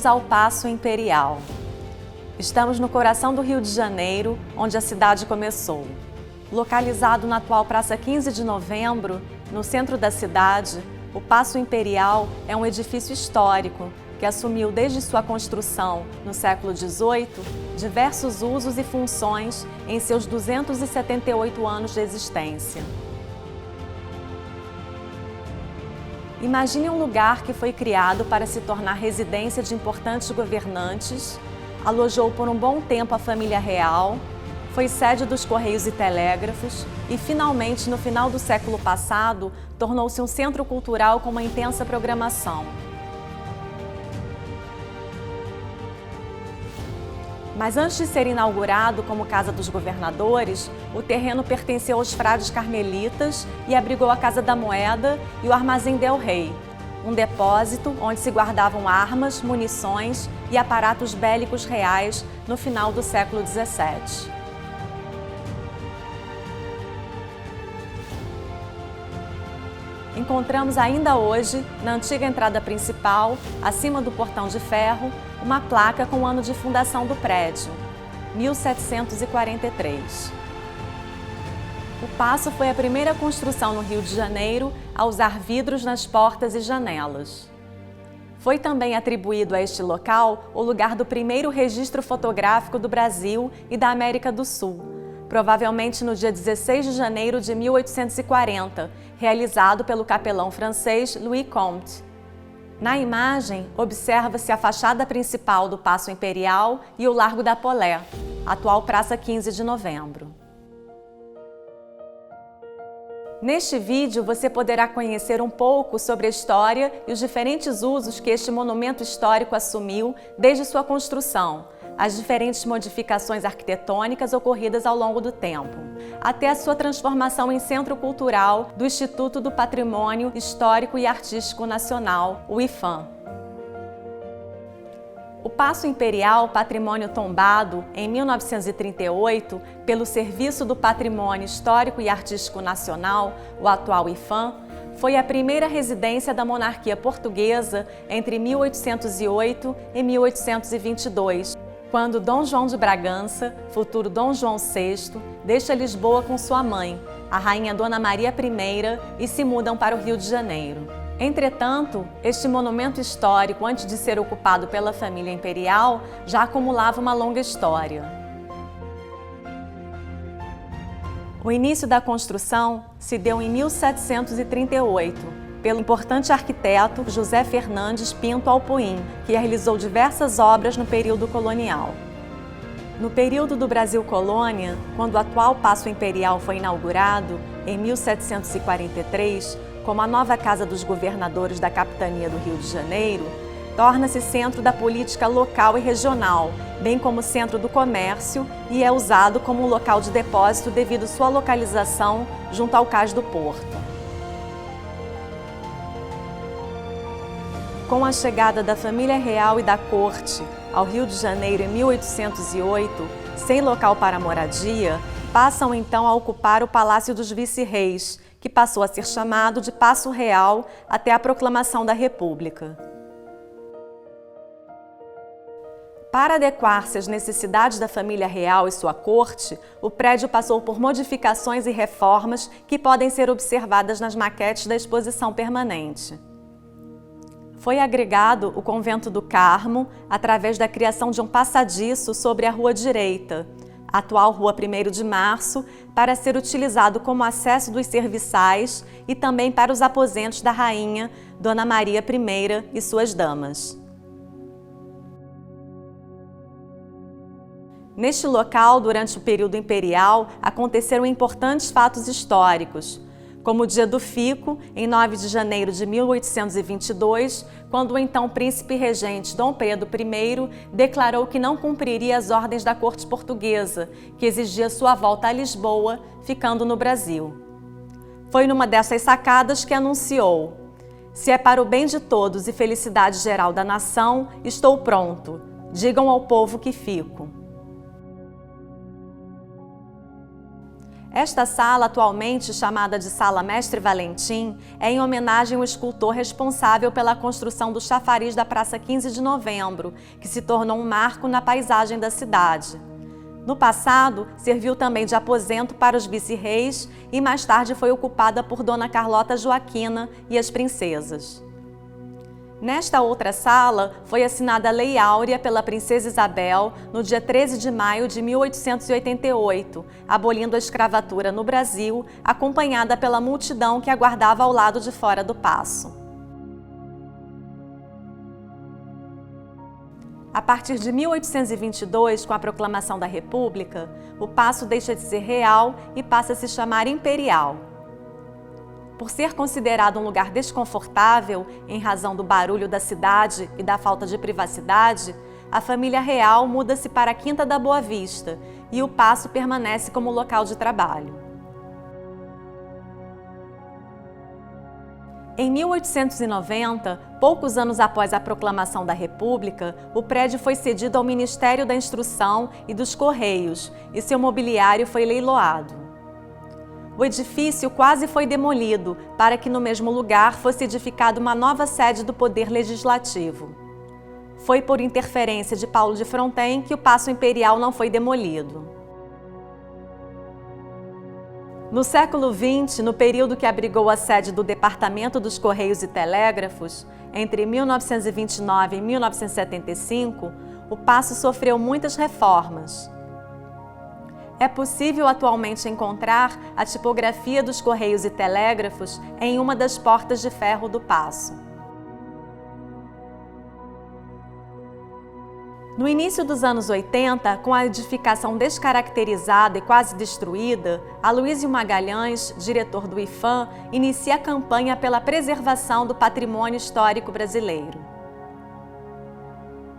Bem-vindos ao Paço Imperial. Estamos no coração do Rio de Janeiro, onde a cidade começou. Localizado na atual Praça 15 de Novembro, no centro da cidade, o Paço Imperial é um edifício histórico que assumiu desde sua construção, no século XVIII, diversos usos e funções em seus 278 anos de existência. Imagine um lugar que foi criado para se tornar residência de importantes governantes, alojou por um bom tempo a família real, foi sede dos Correios e Telégrafos e, finalmente, no final do século passado, tornou-se um centro cultural com uma intensa programação. Mas antes de ser inaugurado como Casa dos Governadores, o terreno pertenceu aos frades carmelitas e abrigou a Casa da Moeda e o Armazém del Rei, um depósito onde se guardavam armas, munições e aparatos bélicos reais no final do século XVII. Encontramos ainda hoje, na antiga entrada principal, acima do portão de ferro, uma placa com o ano de fundação do prédio, 1743. O Paço foi a primeira construção no Rio de Janeiro a usar vidros nas portas e janelas. Foi também atribuído a este local o lugar do primeiro registro fotográfico do Brasil e da América do Sul, provavelmente no dia 16 de janeiro de 1840, realizado pelo capelão francês Louis Comte. Na imagem, observa-se a fachada principal do Paço Imperial e o Largo da Polé, atual Praça 15 de Novembro. Neste vídeo, você poderá conhecer um pouco sobre a história e os diferentes usos que este monumento histórico assumiu desde sua construção, as diferentes modificações arquitetônicas ocorridas ao longo do tempo, até a sua transformação em Centro Cultural do Instituto do Patrimônio Histórico e Artístico Nacional, o IPHAN. O Paço Imperial, patrimônio tombado em 1938 pelo Serviço do Patrimônio Histórico e Artístico Nacional, o atual IPHAN, foi a primeira residência da monarquia portuguesa entre 1808 e 1822, quando Dom João de Bragança, futuro Dom João VI, deixa Lisboa com sua mãe, a rainha Dona Maria I, e se mudam para o Rio de Janeiro. Entretanto, este monumento histórico, antes de ser ocupado pela família imperial, já acumulava uma longa história. O início da construção se deu em 1738, pelo importante arquiteto José Fernandes Pinto Alpuim, que realizou diversas obras no período colonial. No período do Brasil Colônia, quando o atual Paço Imperial foi inaugurado, em 1743, como a nova Casa dos Governadores da Capitania do Rio de Janeiro, torna-se centro da política local e regional, bem como centro do comércio, e é usado como um local de depósito devido sua localização junto ao cais do porto. Com a chegada da família real e da corte ao Rio de Janeiro em 1808, sem local para moradia, passam então a ocupar o Palácio dos Vice-Reis, que passou a ser chamado de Paço Real até a proclamação da República. Para adequar-se às necessidades da família real e sua corte, o prédio passou por modificações e reformas que podem ser observadas nas maquetes da exposição permanente. Foi agregado o Convento do Carmo através da criação de um passadiço sobre a Rua Direita, atual Rua 1º de Março, para ser utilizado como acesso dos serviçais e também para os aposentos da rainha Dona Maria I e suas damas. Neste local, durante o período imperial, aconteceram importantes fatos históricos, como o Dia do Fico, em 9 de janeiro de 1822, quando o então príncipe regente Dom Pedro I declarou que não cumpriria as ordens da corte portuguesa, que exigia sua volta a Lisboa, ficando no Brasil. Foi numa dessas sacadas que anunciou: "Se é para o bem de todos e felicidade geral da nação, estou pronto. Digam ao povo que fico." Esta sala, atualmente chamada de Sala Mestre Valentim, é em homenagem ao escultor responsável pela construção do chafariz da Praça 15 de Novembro, que se tornou um marco na paisagem da cidade. No passado, serviu também de aposento para os vice-reis e mais tarde foi ocupada por Dona Carlota Joaquina e as princesas. Nesta outra sala, foi assinada a Lei Áurea pela Princesa Isabel no dia 13 de maio de 1888, abolindo a escravatura no Brasil, acompanhada pela multidão que aguardava ao lado de fora do paço. A partir de 1822, com a proclamação da República, o paço deixa de ser real e passa a se chamar imperial. Por ser considerado um lugar desconfortável, em razão do barulho da cidade e da falta de privacidade, a família real muda-se para a Quinta da Boa Vista e o paço permanece como local de trabalho. Em 1890, poucos anos após a proclamação da República, o prédio foi cedido ao Ministério da Instrução e dos Correios e seu mobiliário foi leiloado. O edifício quase foi demolido para que no mesmo lugar fosse edificada uma nova sede do Poder Legislativo. Foi por interferência de Paulo de Fronten que o Paço Imperial não foi demolido. No século XX, no período que abrigou a sede do Departamento dos Correios e Telégrafos, entre 1929 e 1975, o Paço sofreu muitas reformas. É possível atualmente encontrar a tipografia dos Correios e Telégrafos em uma das portas de ferro do Paço. No início dos anos 80, com a edificação descaracterizada e quase destruída, Aloísio Magalhães, diretor do IPHAN, inicia a campanha pela preservação do patrimônio histórico brasileiro.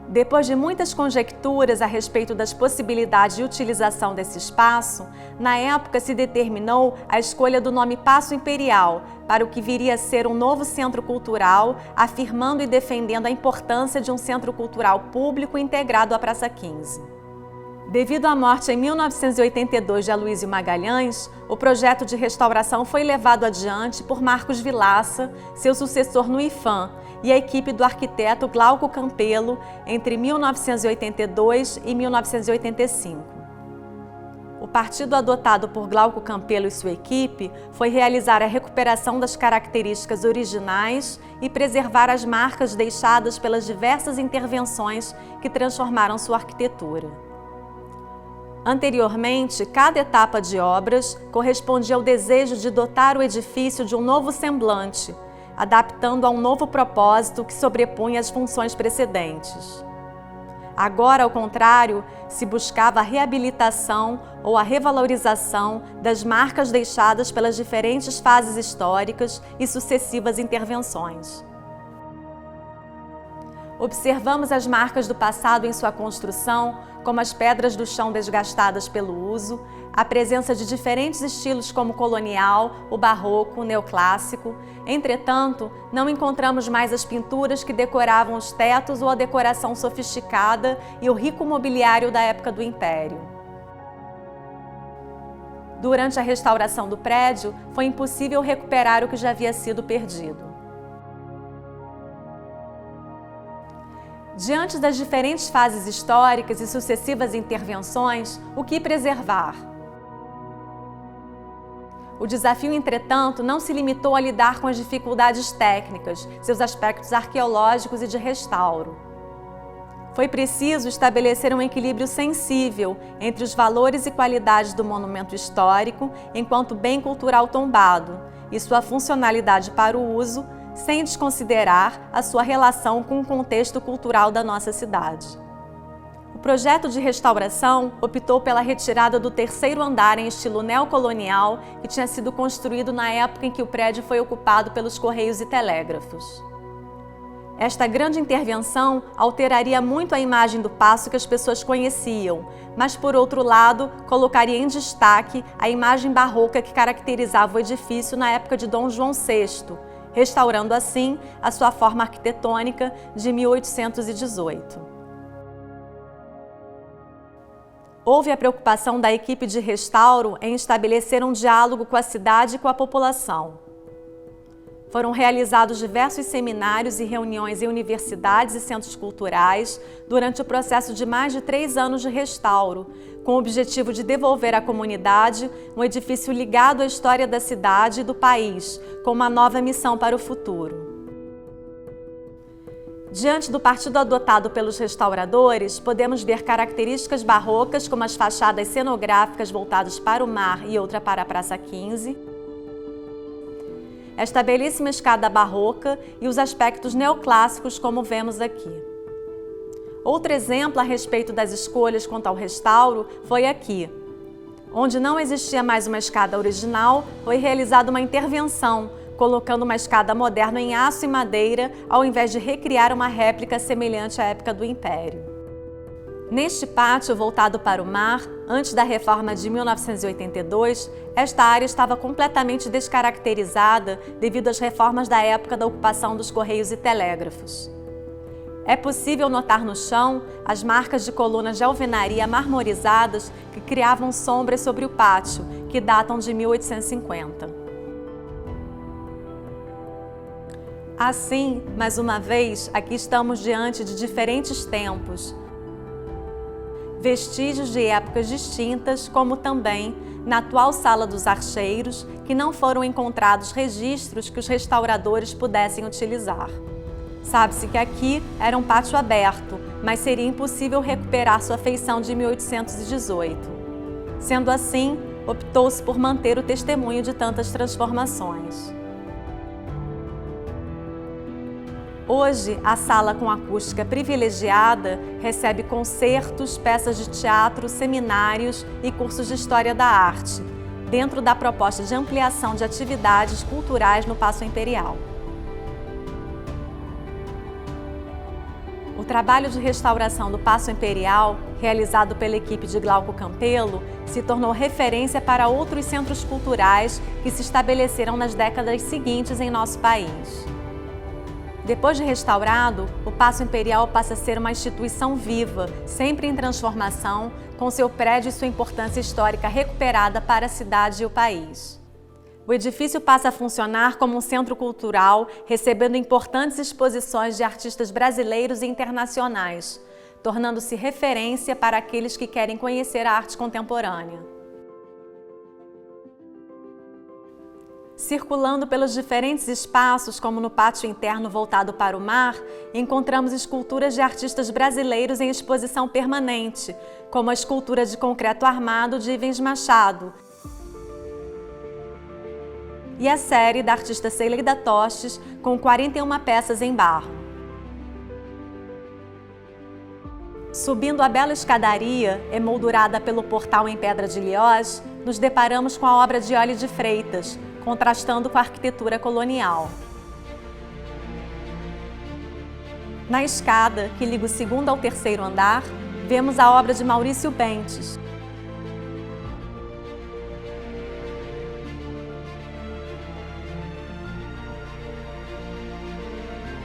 Depois de muitas conjecturas a respeito das possibilidades de utilização desse espaço, na época se determinou a escolha do nome Paço Imperial, para o que viria a ser um novo centro cultural, afirmando e defendendo a importância de um centro cultural público integrado à Praça 15. Devido à morte em 1982 de Aloísio Magalhães, o projeto de restauração foi levado adiante por Marcos Vilaça, seu sucessor no IPHAN, e a equipe do arquiteto Glauco Campelo entre 1982 e 1985. O partido adotado por Glauco Campelo e sua equipe foi realizar a recuperação das características originais e preservar as marcas deixadas pelas diversas intervenções que transformaram sua arquitetura. Anteriormente, cada etapa de obras correspondia ao desejo de dotar o edifício de um novo semblante, adaptando a um novo propósito que sobrepunha as funções precedentes. Agora, ao contrário, se buscava a reabilitação ou a revalorização das marcas deixadas pelas diferentes fases históricas e sucessivas intervenções. Observamos as marcas do passado em sua construção, como as pedras do chão desgastadas pelo uso, a presença de diferentes estilos como o colonial, o barroco, o neoclássico. Entretanto, não encontramos mais as pinturas que decoravam os tetos ou a decoração sofisticada e o rico mobiliário da época do Império. Durante a restauração do prédio, foi impossível recuperar o que já havia sido perdido. Diante das diferentes fases históricas e sucessivas intervenções, o que preservar? O desafio, entretanto, não se limitou a lidar com as dificuldades técnicas, seus aspectos arqueológicos e de restauro. Foi preciso estabelecer um equilíbrio sensível entre os valores e qualidades do monumento histórico enquanto bem cultural tombado e sua funcionalidade para o uso, sem desconsiderar a sua relação com o contexto cultural da nossa cidade. O projeto de restauração optou pela retirada do terceiro andar em estilo neocolonial que tinha sido construído na época em que o prédio foi ocupado pelos Correios e Telégrafos. Esta grande intervenção alteraria muito a imagem do paço que as pessoas conheciam, mas, por outro lado, colocaria em destaque a imagem barroca que caracterizava o edifício na época de Dom João VI, restaurando assim a sua forma arquitetônica de 1818. Houve a preocupação da equipe de restauro em estabelecer um diálogo com a cidade e com a população. Foram realizados diversos seminários e reuniões em universidades e centros culturais durante o processo de mais de 3 anos de restauro, com o objetivo de devolver à comunidade um edifício ligado à história da cidade e do país, com uma nova missão para o futuro. Diante do partido adotado pelos restauradores, podemos ver características barrocas, como as fachadas cenográficas voltadas para o mar e outra para a Praça 15, esta belíssima escada barroca e os aspectos neoclássicos, como vemos aqui. Outro exemplo a respeito das escolhas quanto ao restauro foi aqui. Onde não existia mais uma escada original, foi realizada uma intervenção, colocando uma escada moderna em aço e madeira, ao invés de recriar uma réplica semelhante à época do Império. Neste pátio voltado para o mar, antes da reforma de 1982, esta área estava completamente descaracterizada devido às reformas da época da ocupação dos Correios e Telégrafos. É possível notar no chão as marcas de colunas de alvenaria marmorizadas que criavam sombras sobre o pátio, que datam de 1850. Assim, mais uma vez, aqui estamos diante de diferentes tempos, vestígios de épocas distintas, como também, na atual Sala dos Archeiros, que não foram encontrados registros que os restauradores pudessem utilizar. Sabe-se que aqui era um pátio aberto, mas seria impossível recuperar sua feição de 1818. Sendo assim, optou-se por manter o testemunho de tantas transformações. Hoje, a sala com acústica privilegiada recebe concertos, peças de teatro, seminários e cursos de História da Arte, dentro da proposta de ampliação de atividades culturais no Paço Imperial. O trabalho de restauração do Paço Imperial, realizado pela equipe de Glauco Campelo, se tornou referência para outros centros culturais que se estabeleceram nas décadas seguintes em nosso país. Depois de restaurado, o Paço Imperial passa a ser uma instituição viva, sempre em transformação, com seu prédio e sua importância histórica recuperada para a cidade e o país. O edifício passa a funcionar como um centro cultural, recebendo importantes exposições de artistas brasileiros e internacionais, tornando-se referência para aqueles que querem conhecer a arte contemporânea. Circulando pelos diferentes espaços, como no pátio interno voltado para o mar, encontramos esculturas de artistas brasileiros em exposição permanente, como a escultura de concreto armado de Ivens Machado e a série da artista Celeida Tostes, com 41 peças em barro. Subindo a bela escadaria, emoldurada pelo portal em pedra de Lioz, nos deparamos com a obra de Olho de Freitas, contrastando com a arquitetura colonial. Na escada, que liga o 2º ao 3º andar, vemos a obra de Maurício Bentes.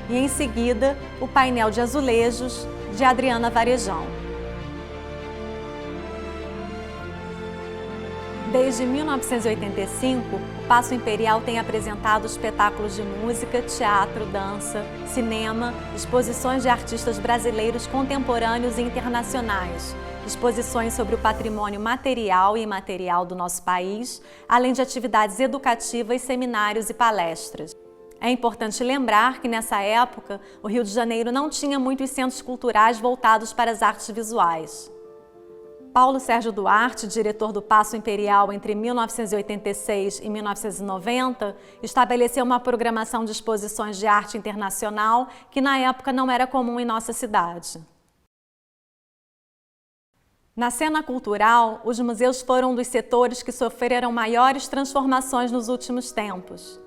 E em seguida, o painel de azulejos de Adriana Varejão. Desde 1985, o Paço Imperial tem apresentado espetáculos de música, teatro, dança, cinema, exposições de artistas brasileiros contemporâneos e internacionais, exposições sobre o patrimônio material e imaterial do nosso país, além de atividades educativas, seminários e palestras. É importante lembrar que, nessa época, o Rio de Janeiro não tinha muitos centros culturais voltados para as artes visuais. Paulo Sérgio Duarte, diretor do Paço Imperial entre 1986 e 1990, estabeleceu uma programação de exposições de arte internacional que na época não era comum em nossa cidade. Na cena cultural, os museus foram um dos setores que sofreram maiores transformações nos últimos tempos.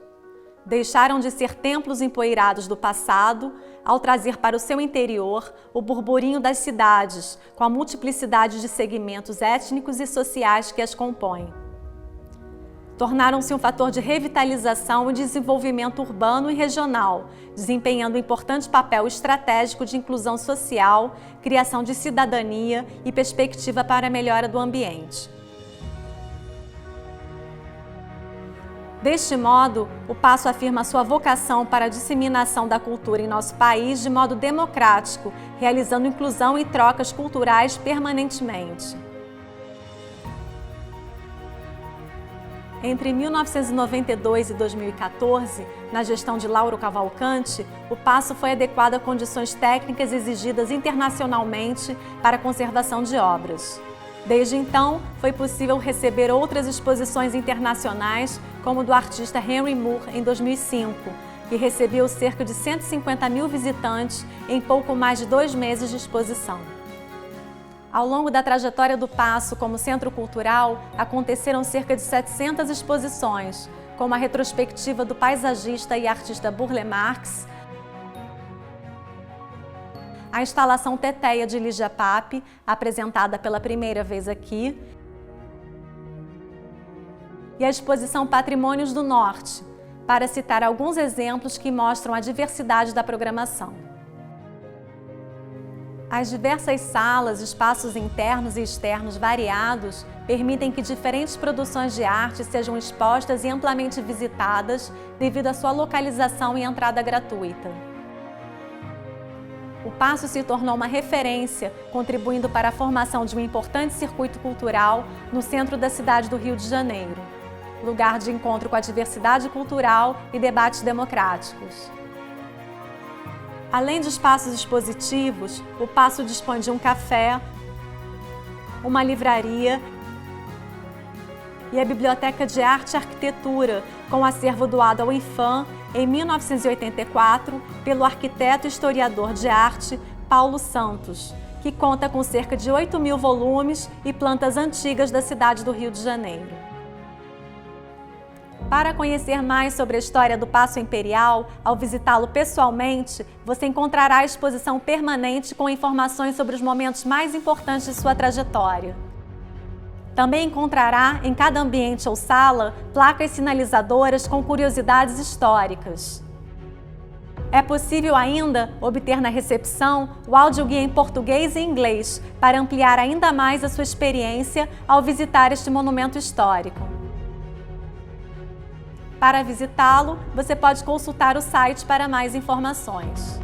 Deixaram de ser templos empoeirados do passado ao trazer para o seu interior o burburinho das cidades, com a multiplicidade de segmentos étnicos e sociais que as compõem. tornaram-se um fator de revitalização e desenvolvimento urbano e regional, desempenhando um importante papel estratégico de inclusão social, criação de cidadania e perspectiva para a melhora do ambiente. Deste modo, o Paço afirma sua vocação para a disseminação da cultura em nosso país de modo democrático, realizando inclusão e trocas culturais permanentemente. Entre 1992 e 2014, na gestão de Lauro Cavalcante, o Paço foi adequado a condições técnicas exigidas internacionalmente para a conservação de obras. Desde então, foi possível receber outras exposições internacionais, como do artista Henry Moore em 2005, que recebeu cerca de 150 mil visitantes em pouco mais de 2 meses de exposição. Ao longo da trajetória do Paço como centro cultural, aconteceram cerca de 700 exposições, como a retrospectiva do paisagista e artista Burle Marx, a instalação Teteia de Lígia Pape, apresentada pela primeira vez aqui, e a exposição Patrimônios do Norte, para citar alguns exemplos que mostram a diversidade da programação. As diversas salas, espaços internos e externos variados permitem que diferentes produções de arte sejam expostas e amplamente visitadas devido à sua localização e entrada gratuita. O Paço se tornou uma referência, contribuindo para a formação de um importante circuito cultural no centro da cidade do Rio de Janeiro, lugar de encontro com a diversidade cultural e debates democráticos. Além de espaços expositivos, o Paço dispõe de um café, uma livraria e a Biblioteca de Arte e Arquitetura, com acervo doado ao IPHAN em 1984 pelo arquiteto e historiador de arte Paulo Santos, que conta com cerca de 8.000 volumes e plantas antigas da cidade do Rio de Janeiro. Para conhecer mais sobre a história do Paço Imperial, ao visitá-lo pessoalmente, você encontrará a exposição permanente com informações sobre os momentos mais importantes de sua trajetória. Também encontrará, em cada ambiente ou sala, placas sinalizadoras com curiosidades históricas. É possível ainda obter na recepção o áudio-guia em português e inglês para ampliar ainda mais a sua experiência ao visitar este monumento histórico. Para visitá-lo, você pode consultar o site para mais informações.